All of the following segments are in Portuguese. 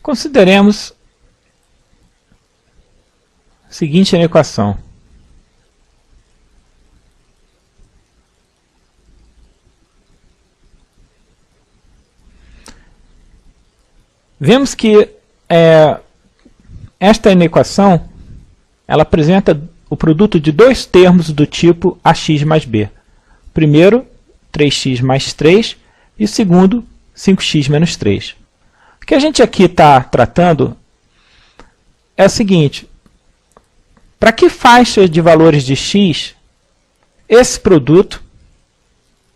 Consideremos a seguinte equação. Vemos que esta equação ela apresenta o produto de dois termos do tipo ax mais b. O primeiro, 3x mais 3, e o segundo, 5x menos 3. O que a gente aqui está tratando é o seguinte: para que faixa de valores de x esse produto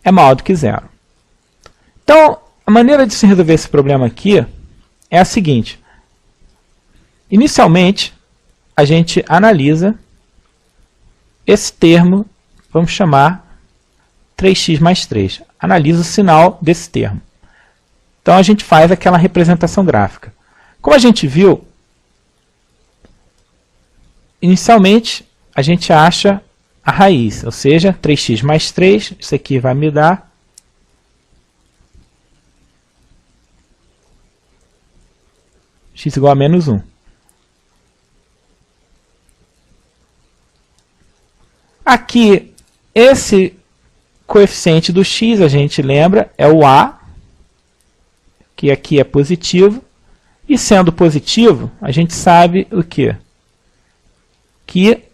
é maior do que zero? Então, a maneira de se resolver esse problema aqui é a seguinte. Inicialmente, a gente analisa esse termo, vamos chamar 3x mais 3. Analisa o sinal desse termo. Então, a gente faz aquela representação gráfica. Como a gente viu, inicialmente, a gente acha a raiz, ou seja, 3x mais 3, isso aqui vai me dar x igual a menos 1. Aqui, esse coeficiente do x, a gente lembra, é o a, que aqui é positivo. E sendo positivo, a gente sabe o quê? Que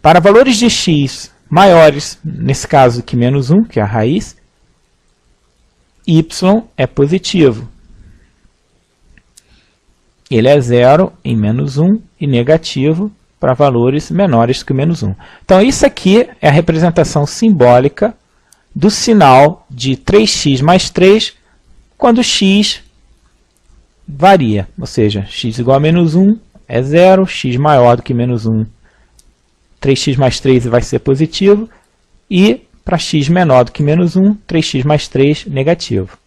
para valores de x maiores, nesse caso aqui menos 1, que é a raiz, y é positivo. Ele é 0 em menos 1 e negativo para valores menores que menos 1. Então, isso aqui é a representação simbólica do sinal de 3x mais 3 quando x varia. Ou seja, x igual a menos 1 é 0, x maior do que menos 1, 3x mais 3 vai ser positivo, e para x menor do que menos 1, 3x mais 3 negativo.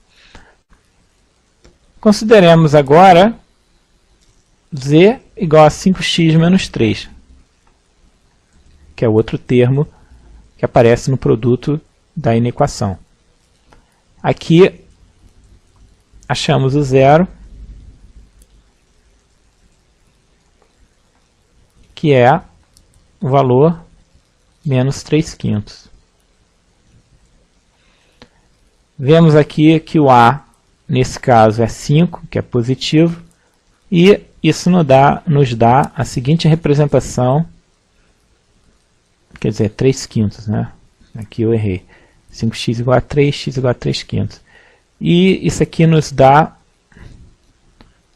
Consideremos agora z igual a 5x menos 3, que é o outro termo que aparece no produto da inequação. Aqui achamos o zero, que é o valor menos 3/5. Vemos aqui que o a, nesse caso, é 5, que é positivo, e isso nos dá a seguinte representação, quer dizer, 3/5, né? Aqui eu errei. 5x igual a 3, x igual a 3/5. E isso aqui nos dá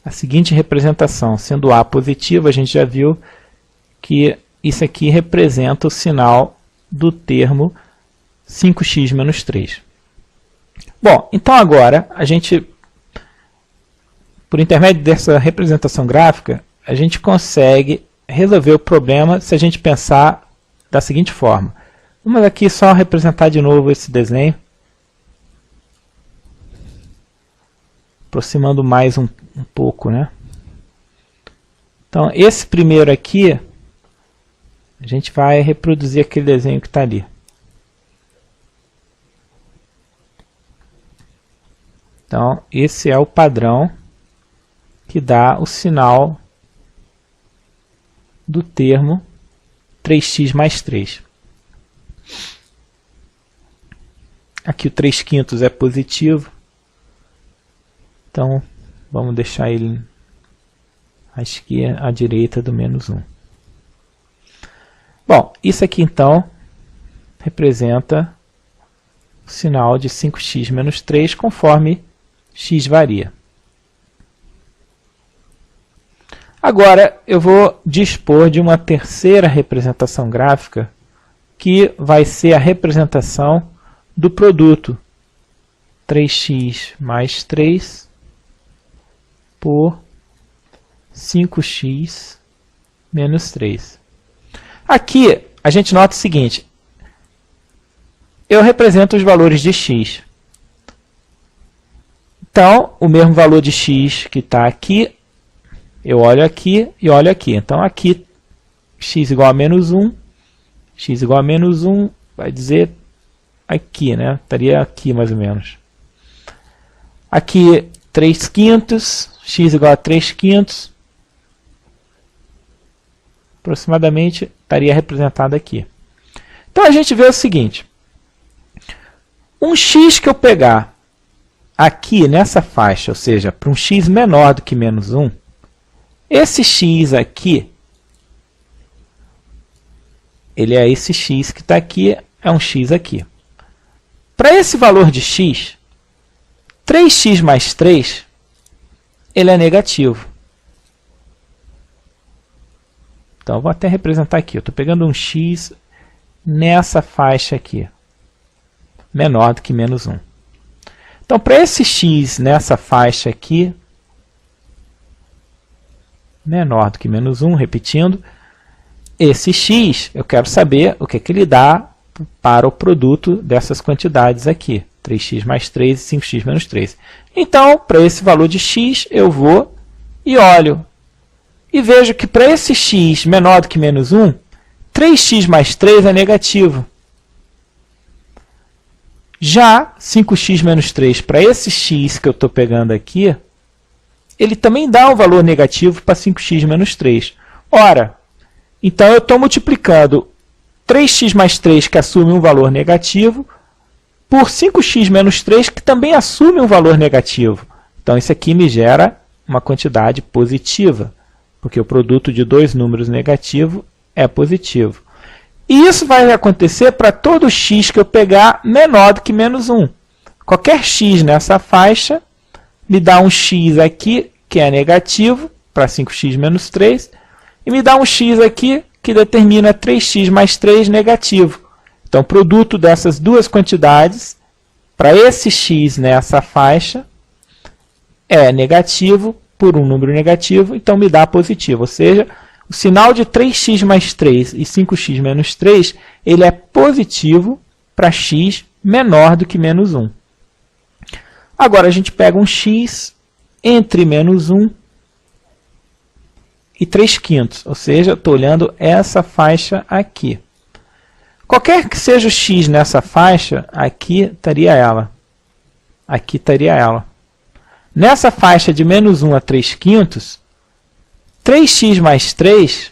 a seguinte representação. Sendo a positivo, a gente já viu que isso aqui representa o sinal do termo 5x menos 3. Bom, então agora, a gente, por intermédio dessa representação gráfica, a gente consegue resolver o problema se a gente pensar da seguinte forma. Vamos aqui só representar de novo esse desenho, aproximando mais um pouco, né? Então, esse primeiro aqui, a gente vai reproduzir aquele desenho que está ali. Então, esse é o padrão que dá o sinal do termo 3x mais 3. Aqui o 3/5 é positivo, então vamos deixar ele à direita do menos 1. Bom, isso aqui então representa o sinal de 5x menos 3 conforme x varia. Agora eu vou dispor de uma terceira representação gráfica que vai ser a representação do produto 3x mais 3 por 5x menos 3. Aqui a gente nota o seguinte: eu represento os valores de x. Então, o mesmo valor de x que está aqui, eu olho aqui e olho aqui. Então, aqui, x igual a menos 1, x igual a menos 1, vai dizer aqui, né? Estaria aqui mais ou menos. Aqui 3/5, x igual a 3/5. Aproximadamente estaria representado aqui. Então a gente vê o seguinte. Um x que eu pegar aqui nessa faixa, ou seja, para um x menor do que menos 1, esse x aqui, ele é esse x que está aqui, é um x aqui. Para esse valor de x, 3x mais 3, ele é negativo. Então, eu vou até representar aqui. Eu estou pegando um x nessa faixa aqui, menor do que menos 1. Então, para esse x nessa faixa aqui, menor do que menos 1, repetindo, esse x, eu quero saber o que ele dá para o produto dessas quantidades aqui, 3x mais 3 e 5x menos 3. Então, para esse valor de x, eu vou e olho. E vejo que para esse x menor do que menos 1, 3x mais 3 é negativo. Já 5x menos 3, para esse x que eu estou pegando aqui, ele também dá um valor negativo para 5x menos 3. Ora, então eu estou multiplicando 3x mais 3, que assume um valor negativo, por 5x menos 3, que também assume um valor negativo. Então, isso aqui me gera uma quantidade positiva, porque o produto de dois números negativos é positivo. E isso vai acontecer para todo x que eu pegar menor do que menos 1. Qualquer x nessa faixa me dá um x aqui, que é negativo, para 5x menos 3, e me dá um x aqui, que determina 3x mais 3 negativo. Então, o produto dessas duas quantidades, para esse x nessa faixa, é negativo por um número negativo, então me dá positivo. Ou seja, o sinal de 3x mais 3 e 5x menos 3, ele é positivo para x menor do que menos 1. Agora, a gente pega um x entre menos 1 e 3/5, ou seja, estou olhando essa faixa aqui. Qualquer que seja o x nessa faixa, aqui estaria ela. Aqui estaria ela. Nessa faixa de menos 1 a 3/5, 3x mais 3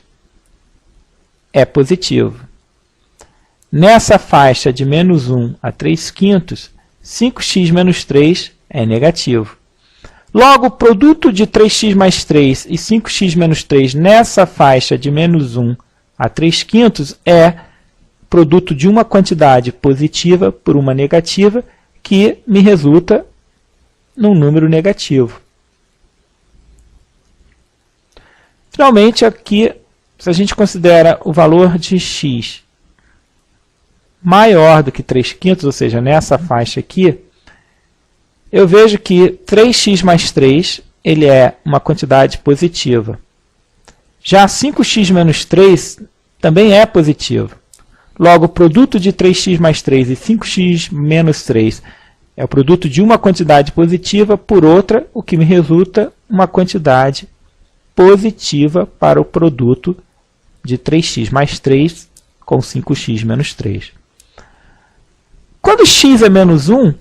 é positivo. Nessa faixa de menos 1 a 3/5, 5x menos 3 é negativo. Logo, o produto de 3x mais 3 e 5x menos 3 nessa faixa de menos 1 a 3/5 é produto de uma quantidade positiva por uma negativa, que me resulta num número negativo. Finalmente, aqui, se a gente considera o valor de x maior do que 3/5, ou seja, nessa faixa aqui, eu vejo que 3x mais 3 ele é uma quantidade positiva. Já 5x menos 3 também é positivo. Logo, o produto de 3x mais 3 e 5x menos 3 é o produto de uma quantidade positiva por outra, o que me resulta uma quantidade positiva para o produto de 3x mais 3 com 5x menos 3. Quando x é menos 1,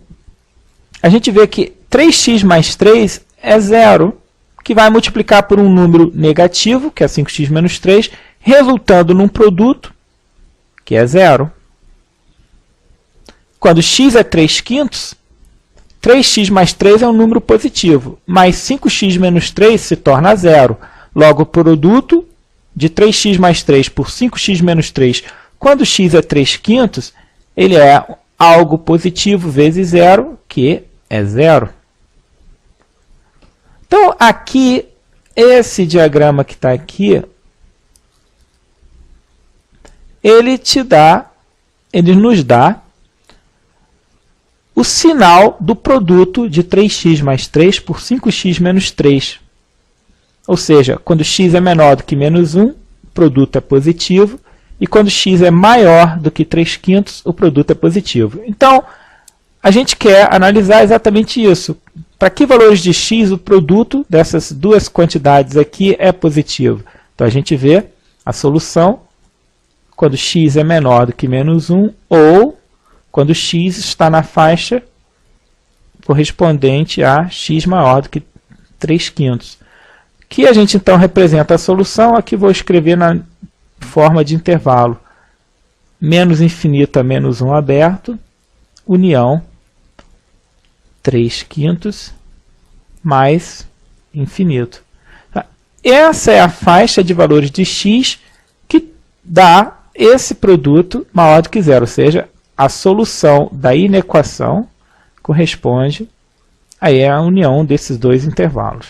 a gente vê que 3x mais 3 é zero, que vai multiplicar por um número negativo, que é 5x menos 3, resultando num produto, que é zero. Quando x é 3/5, 3x mais 3 é um número positivo, mas 5x menos 3 se torna zero. Logo, o produto de 3x mais 3 por 5x menos 3, quando x é 3/5, ele é algo positivo vezes zero, que é zero. Então, aqui, esse diagrama que está aqui, ele nos dá o sinal do produto de 3x mais 3 por 5x menos 3. Ou seja, quando x é menor do que menos 1, o produto é positivo, e quando x é maior do que 3/5, o produto é positivo. Então, a gente quer analisar exatamente isso. Para que valores de x o produto dessas duas quantidades aqui é positivo? Então, a gente vê a solução quando x é menor do que menos 1, ou quando x está na faixa correspondente a x maior do que 3/5. Que a gente então representa a solução, aqui vou escrever na forma de intervalo. Menos infinito a menos 1 aberto, união 3/5 mais infinito. Essa é a faixa de valores de x que dá esse produto maior do que zero, ou seja, a solução da inequação corresponde aí à união desses dois intervalos.